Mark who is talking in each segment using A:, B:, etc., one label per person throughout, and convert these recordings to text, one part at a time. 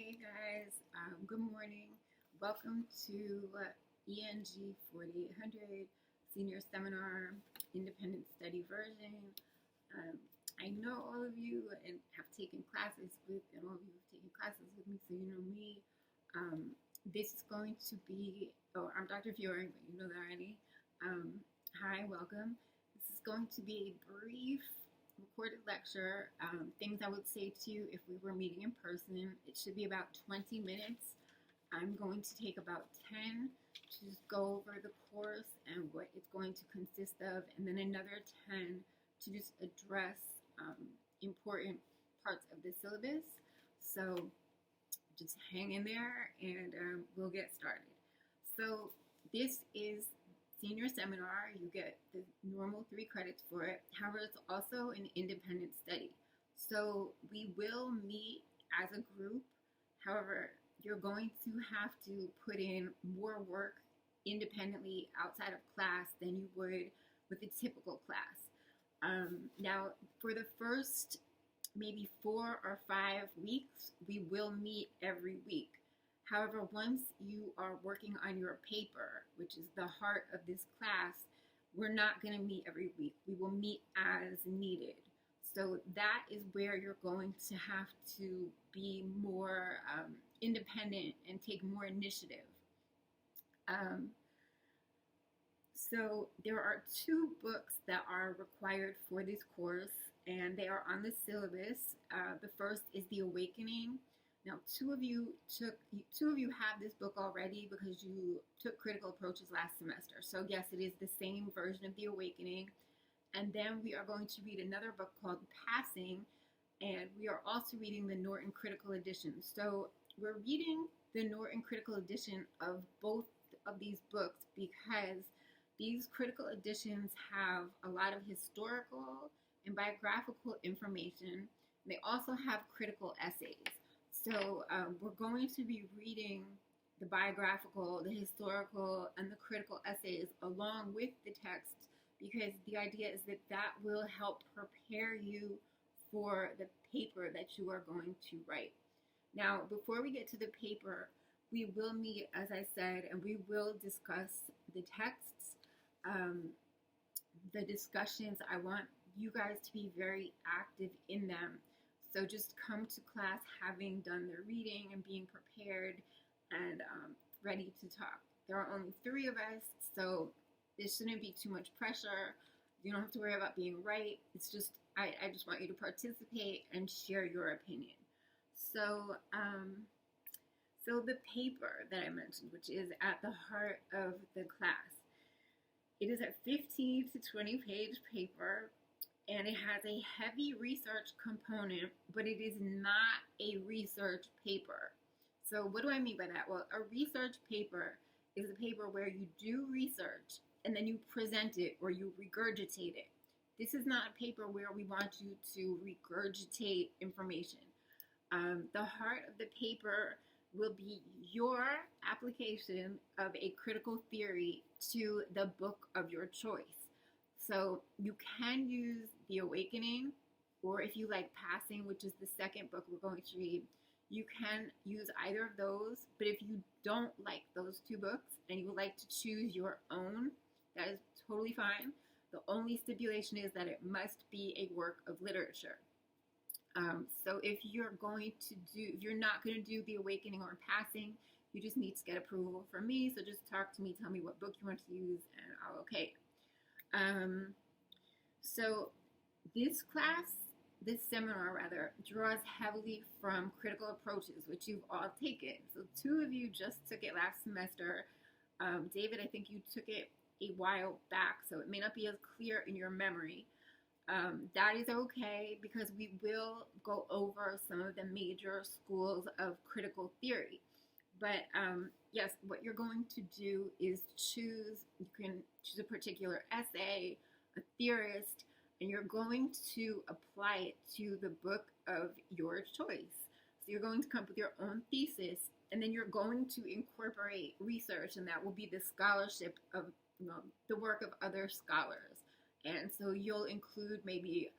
A: Hey guys, good morning. Welcome to ENG 4800 Senior Seminar Independent Study Version. Um, I know all of you and have taken classes with, and all of you have taken classes with me, so you know me. This is going to be, I'm Dr. Fiore, but you know that already. Hi, welcome. This is going to be a brief recorded lecture. Things I would say to you if we were meeting in person. It should be about 20 minutes. I'm going to take about 10 to just go over the course and what it's going to consist of, and then another 10 to just address important parts of the syllabus. So just hang in there and we'll get started. So this is senior seminar. You get the normal 3 credits for it. However, it's also an independent study. So we will meet as a group. However, you're going to have to put in more work independently outside of class than you would with a typical class. Now, for the first maybe 4 or 5 weeks, we will meet every week. However, once you are working on your paper, which is the heart of this class, we're not going to meet every week. We will meet as needed. So that is where you're going to have to be more independent and take more initiative. So there are 2 books that are required for this course, and they are on the syllabus. The first is The Awakening. Now, two of you have this book already because you took critical approaches last semester. So yes, it is the same version of The Awakening. And then we are going to read another book called Passing, and we are also reading the Norton Critical Edition. So we're reading the Norton Critical Edition of both of these books because these critical editions have a lot of historical and biographical information. They also have critical essays. So we're going to be reading the biographical, the historical, and the critical essays along with the text because the idea is that that will help prepare you for the paper that you are going to write. Now, before we get to the paper, we will meet, as I said, and we will discuss the texts, the discussions. I want you guys to be very active in them. So just come to class having done the reading and being prepared and ready to talk. There are only 3 of us, so this shouldn't be too much pressure. You don't have to worry about being right. It's just, I just want you to participate and share your opinion. So, so the paper that I mentioned, which is at the heart of the class, it is a 15 to 20 page paper. And it has a heavy research component, but it is not a research paper. So what do I mean by that? Well, a research paper is a paper where you do research and then you present it or you regurgitate it. This is not a paper where we want you to regurgitate information. The heart of the paper will be your application of a critical theory to the book of your choice. So you can use The Awakening, or if you like Passing, which is the second book we're going to read, you can use either of those. But if you don't like those 2 books and you would like to choose your own, that is totally fine. The only stipulation is that it must be a work of literature. So if you're not going to do The Awakening or Passing, you just need to get approval from me. So just talk to me, tell me what book you want to use, and I'll okay it. So this seminar draws heavily from critical approaches, which you've all taken. So 2 of you just took it last semester. David, I think you took it a while back, so it may not be as clear in your memory. That is okay because we will go over some of the major schools of critical theory. But yes, what you're going to do is you can choose a particular essay, a theorist, and you're going to apply it to the book of your choice. So you're going to come up with your own thesis, and then you're going to incorporate research, and that will be the scholarship of the work of other scholars. And so you'll include maybe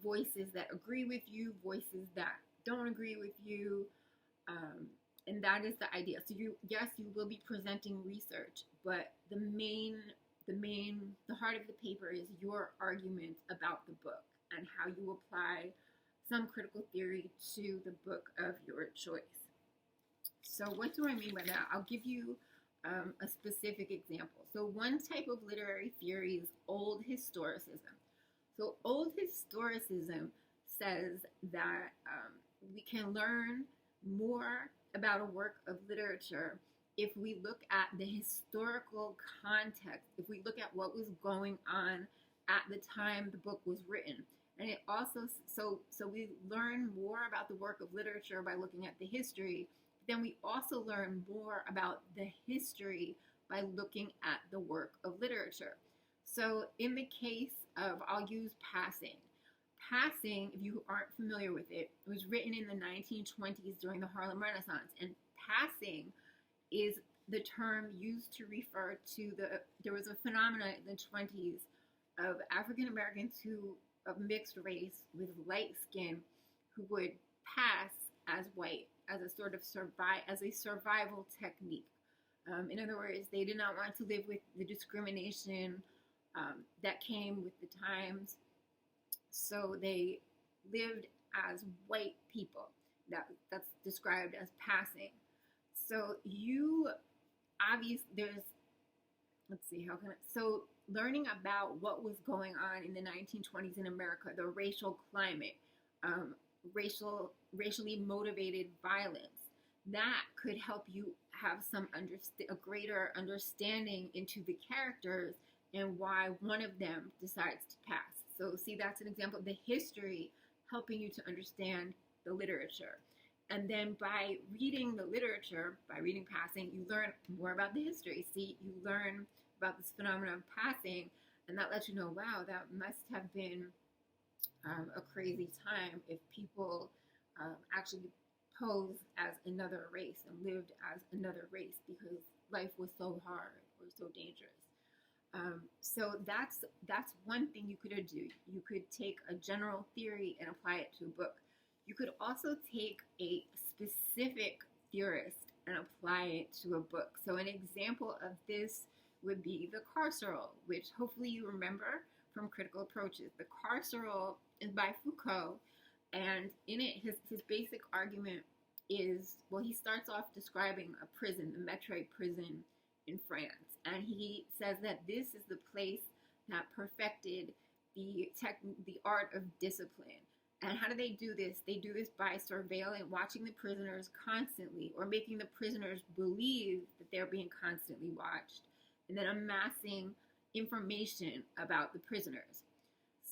A: voices that agree with you, voices that don't agree with you, And that is the idea. So yes, you will be presenting research, but the heart of the paper is your argument about the book and how you apply some critical theory to the book of your choice. So what do I mean by that? I'll give you a specific example. So one type of literary theory is old historicism. So old historicism says that we can learn more about a work of literature if we look at the historical context, if we look at what was going on at the time the book was written. And it also, so we learn more about the work of literature by looking at the history. Then we also learn more about the history by looking at the work of literature. So in the case of, I'll use Passing. Passing, if you aren't familiar with it, it was written in the 1920s during the Harlem Renaissance. And passing is the term used to refer to there was a phenomenon in the 20s of African Americans of mixed race with light skin who would pass as white as a sort of survival technique. In other words, they did not want to live with the discrimination that came with the times. So they lived as white people. That's described as passing. So so learning about what was going on in the 1920s in America, the racial climate, racially motivated violence, that could help you have a greater understanding into the characters and why one of them decides to pass. So see, that's an example of the history helping you to understand the literature. And then by reading the literature, by reading Passing, you learn more about the history. See, you learn about this phenomenon of passing, and that lets you know, wow, that must have been a crazy time if people actually posed as another race and lived as another race because life was so hard or so dangerous. So that's one thing you could do. You could take a general theory and apply it to a book. You could also take a specific theorist and apply it to a book. So an example of this would be the carceral, which hopefully you remember from Critical Approaches. The carceral is by Foucault, and in it, his basic argument is, well, he starts off describing a prison, the Mettray prison in France, and he says that this is the place that perfected the art of discipline. And how do they do this? They do this by watching the prisoners constantly, or making the prisoners believe that they're being constantly watched, and then amassing information about the prisoners.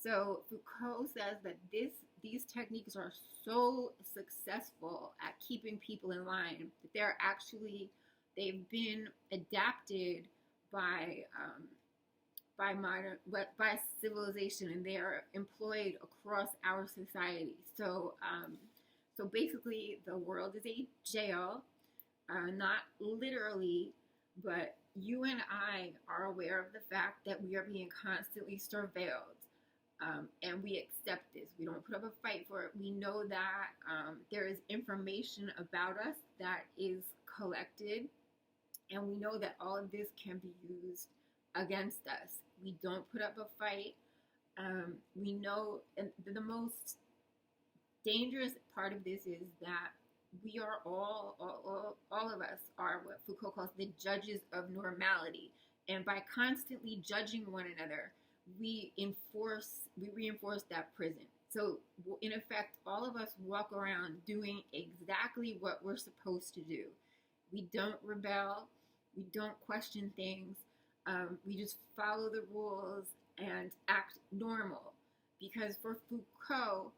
A: So Foucault says that these techniques are so successful at keeping people in line that they've been adapted by civilization, and they are employed across our society. So basically, the world is a jail, not literally, but you and I are aware of the fact that we are being constantly surveilled, and we accept this. We don't put up a fight for it. We know that there is information about us that is collected, and we know that all of this can be used against us. We don't put up a fight. We know, and the most dangerous part of this is that we are all of us are what Foucault calls the judges of normality. And by constantly judging one another, we reinforce that prison. So in effect, all of us walk around doing exactly what we're supposed to do. We don't rebel. We don't question things. We just follow the rules and act normal. Because for Foucault,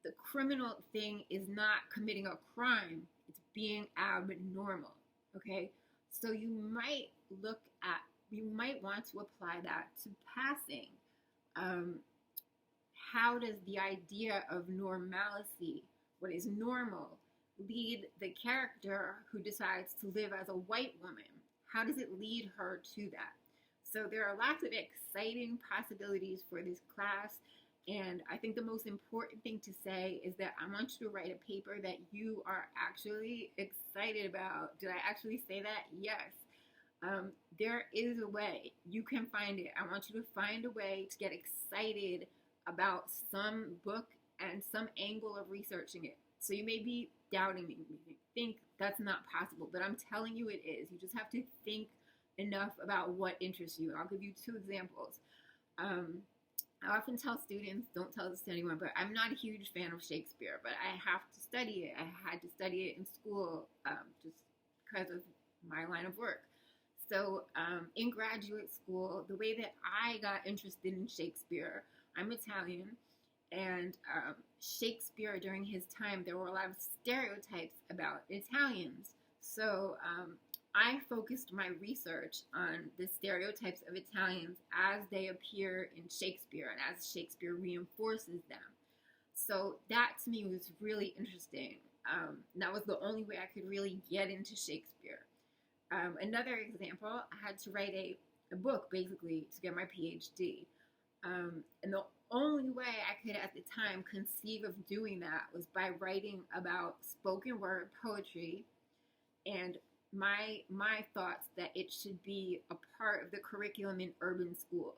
A: the criminal thing is not committing a crime, it's being abnormal, okay? So you might want to apply that to passing. How does the idea of normalcy, what is normal, lead the character who decides to live as a white woman? How does it lead her to that? So there are lots of exciting possibilities for this class. And I think the most important thing to say is that I want you to write a paper that you are actually excited about. Did I actually say that? Yes. There is a way. You can find it. I want you to find a way to get excited about some book and some angle of researching it. So you may be doubting me, think that's not possible, but I'm telling you it is. You just have to think enough about what interests you. I'll give you two examples. I often tell students, don't tell this to anyone, but I'm not a huge fan of Shakespeare, but I have to study it. I had to study it in school just because of my line of work. So in graduate school, the way that I got interested in Shakespeare, I'm Italian, and Shakespeare during his time, there were a lot of stereotypes about Italians. So I focused my research on the stereotypes of Italians as they appear in Shakespeare and as Shakespeare reinforces them. So that to me was really interesting. That was the only way I could really get into Shakespeare. Another example, I had to write a book basically to get my PhD. And the only way I could at the time conceive of doing that was by writing about spoken word poetry and my thoughts that it should be a part of the curriculum in urban schools.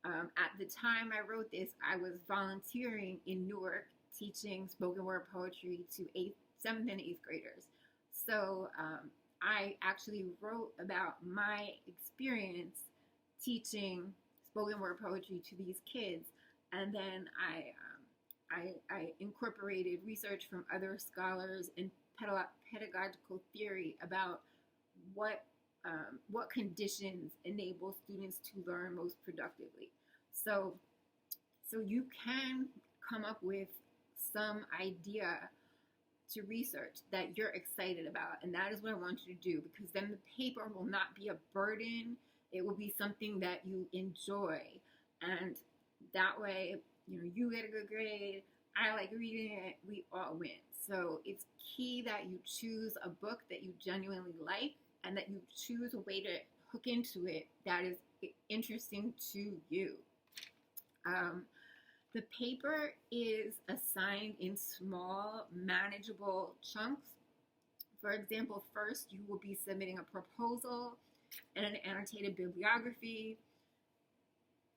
A: At the time I wrote this, I was volunteering in Newark teaching spoken word poetry to 7th and 8th graders. So I actually wrote about my experience teaching spoken word poetry to these kids, and then I incorporated research from other scholars and pedagogical theory about what conditions enable students to learn most productively. So you can come up with some idea to research that you're excited about, and that is what I want you to do, because then the paper will not be a burden. It will be something that you enjoy, and that way, you get a good grade, I like reading it, we all win. So it's key that you choose a book that you genuinely like and that you choose a way to hook into it that is interesting to you. The paper is assigned in small, manageable chunks. For example, first you will be submitting a proposal and an annotated bibliography,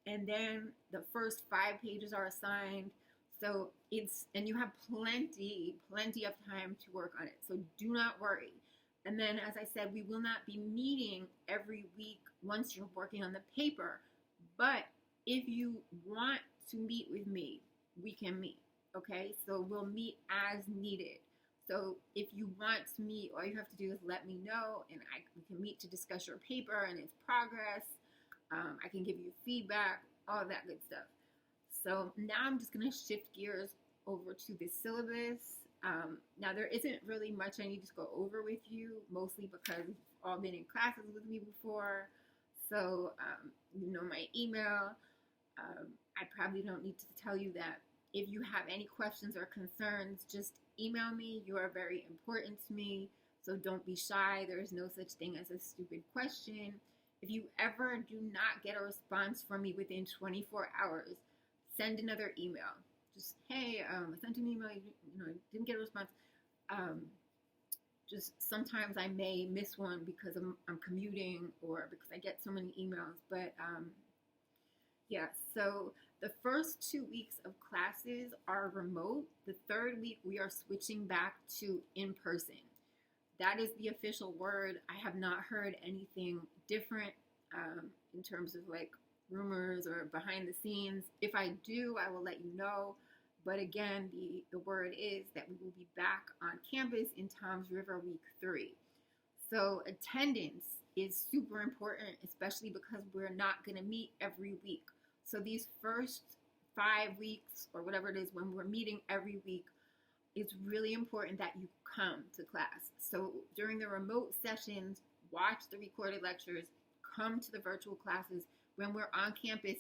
A: and then the first 5 pages are assigned. So and you have plenty of time to work on it. So do not worry. And then, as I said, we will not be meeting every week once you're working on the paper. But if you want to meet with me, we can meet. Okay? So we'll meet as needed. So if you want to meet, all you have to do is let me know, and we can meet to discuss your paper and its progress. I can give you feedback, all that good stuff. So now I'm just going to shift gears over to the syllabus. Now there isn't really much I need to go over with you, mostly because you've all been in classes with me before. So you know my email. I probably don't need to tell you that. If you have any questions or concerns, just email me. You are very important to me, so don't be shy. There is no such thing as a stupid question. If you ever do not get a response from me within 24 hours, send another email. Just, hey, I sent an email, I didn't get a response. Just sometimes I may miss one because I'm commuting or because I get so many emails. But yeah, so the first 2 weeks of classes are remote. The third week we are switching back to in-person. That is the official word. I have not heard anything different in terms of like rumors or behind the scenes. If I do, I will let you know. But again, the word is that we will be back on campus in Toms River week 3. So attendance is super important, especially because we're not going to meet every week. So these first 5 weeks or whatever it is when we're meeting every week, it's really important that you come to class. So during the remote sessions, watch the recorded lectures, come to the virtual classes. When we're on campus,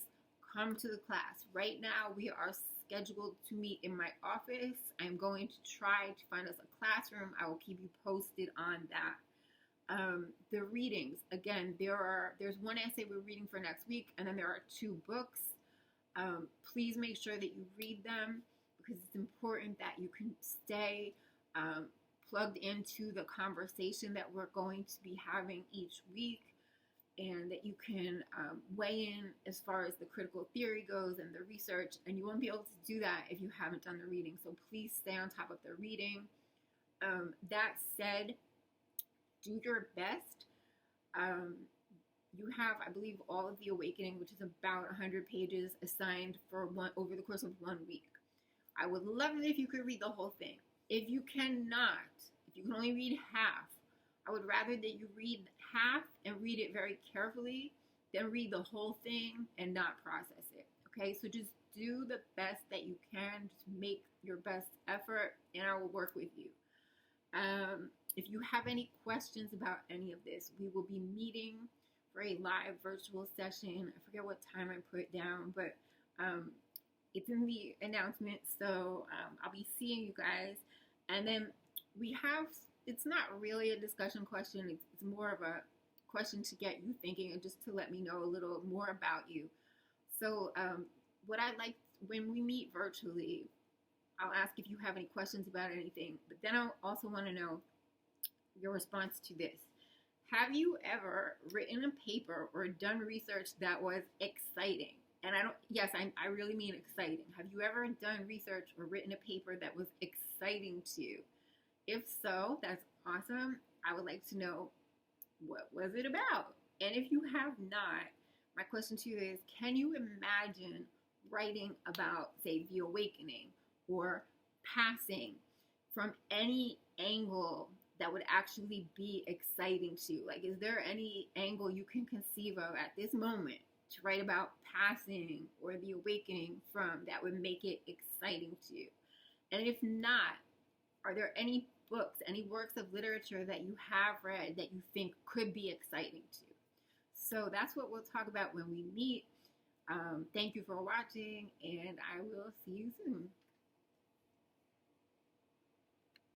A: come to the class. Right now, we are scheduled to meet in my office. I'm going to try to find us a classroom. I will keep you posted on that. The readings, again, there's one essay we're reading for next week, and then there are 2 books. Please make sure that you read them because it's important that you can stay plugged into the conversation that we're going to be having each week, and that you can weigh in as far as the critical theory goes and the research, and you won't be able to do that if you haven't done the reading. So please stay on top of the reading. That said, do your best. You have, I believe, all of The Awakening, which is about 100 pages, assigned for over the course of 1 week. I would love it if you could read the whole thing. If you cannot, if you can only read half, I would rather that you read half and read it very carefully than read the whole thing and not process it. Okay, so just do the best that you can. Just make your best effort, and I will work with you. If you have any questions about any of this, we will be meeting for a live virtual session. I forget what time I put down, but it's in the announcement. So I'll be seeing you guys. And then we have, it's not really a discussion question. It's more of a question to get you thinking and just to let me know a little more about you. So what I like when we meet virtually, I'll ask if you have any questions about anything, but then I'll also want to know your response to this. Have you ever written a paper or done research that was exciting? And I really mean exciting. Have you ever done research or written a paper that was exciting to you? If so, that's awesome. I would like to know, what was it about? And if you have not, my question to you is, can you imagine writing about, say, the awakening or passing from any angle that would actually be exciting to you? Like, is there any angle you can conceive of at this moment to write about passing or the awakening from that would make it exciting to you? And if not, are there any books, any works of literature that you have read that you think could be exciting to you? So that's what we'll talk about when we meet. Thank you for watching, and I will see you soon.